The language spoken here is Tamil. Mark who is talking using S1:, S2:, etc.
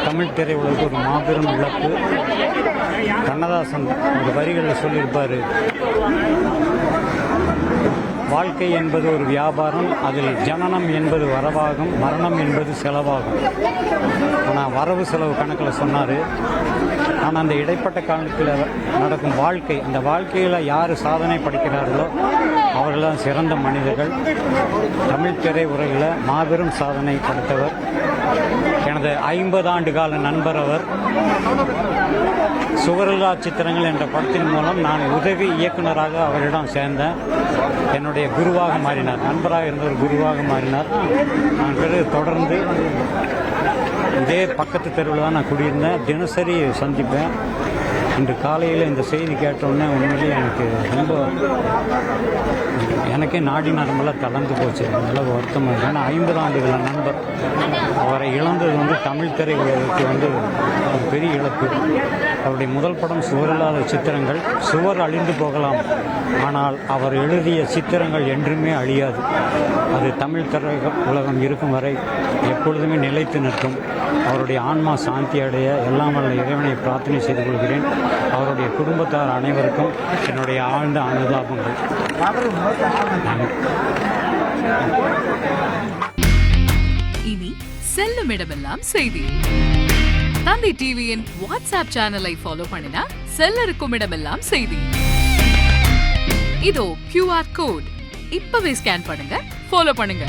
S1: தமிழ் திரையுலகுக்கு ஒரு மாபெரும் இழப்பு. கண்ணதாசன் ஒரு வரிகளில் சொல்லியிருப்பார், வாழ்க்கை என்பது ஒரு வியாபாரம், அதில் ஜனனம் என்பது வரவாகும், மரணம் என்பது செலவாகும். ஆனால் வரவு செலவு கணக்கில் சொன்னார். ஆனால் அந்த இடைப்பட்ட காலத்தில் நடக்கும் வாழ்க்கை, அந்த வாழ்க்கையில் யார் சாதனை படைக்கிறார்களோ அவர்கள்தான் சிறந்த மனிதர்கள். தமிழ் திரை உலகில் மாபெரும் சாதனை படைத்தவர். எனது 50 ஆண்டு கால நண்பர் அவர். சுவரில்லா சித்திரங்கள் என்ற படத்தின் மூலம் நான் உதவி இயக்குநராக அவரிடம் சேர்ந்தேன். என்னுடைய குருவாக மாறினார். நண்பராக இருந்தவர் குருவாக மாறினார். நான் பிறகு தொடர்ந்து இதே பக்கத்து தெருவில் தான் நான் குடியிருந்தேன். தினசரி சந்திப்பேன். இன்று காலையில் இந்த செய்தி கேட்டோன்னே உண்மையிலேயே எனக்கே நாடி நரம்பெல்லாம் தளர்ந்து போச்சு. நல்ல வருத்தமாக இருக்குது. ஏன்னா 50 ஆண்டுகள் நண்பர், அவரை இழந்தது தமிழ் திரை உலகத்துக்கு ஒரு பெரிய இழப்பு. அவருடைய முதல் படம் சுவரில்லாத சித்திரங்கள். சுவர் அழிந்து போகலாம், ஆனால் அவர் எழுதிய சித்திரங்கள் என்றுமே அழியாது. அது தமிழ் திரை உலகம் இருக்கும் வரை எப்பொழுதுமே நிலைத்து நிற்கும். அவருடைய ஆன்மா சாந்தி அடைய எல்லாம் வல்ல இறைவனை பிரார்த்தனை செய்து கொள்கிறேன். அவருடைய குடும்பத்தார் அனைவருக்கும் என்னுடைய ஆழ்ந்த அனுதாபங்கள்.
S2: இனி செல்லும் இடமெல்லாம் செய்தி. தந்தி டிவியின் வாட்ஸ்அப் சேனலை ஃபாலோ பண்ணினா செல்ல இருக்கும் இடமெல்லாம் செய்தி. இதோ QR கோட் இப்பவே ஸ்கேன் பண்ணுங்க, ஃபாலோ பண்ணுங்க.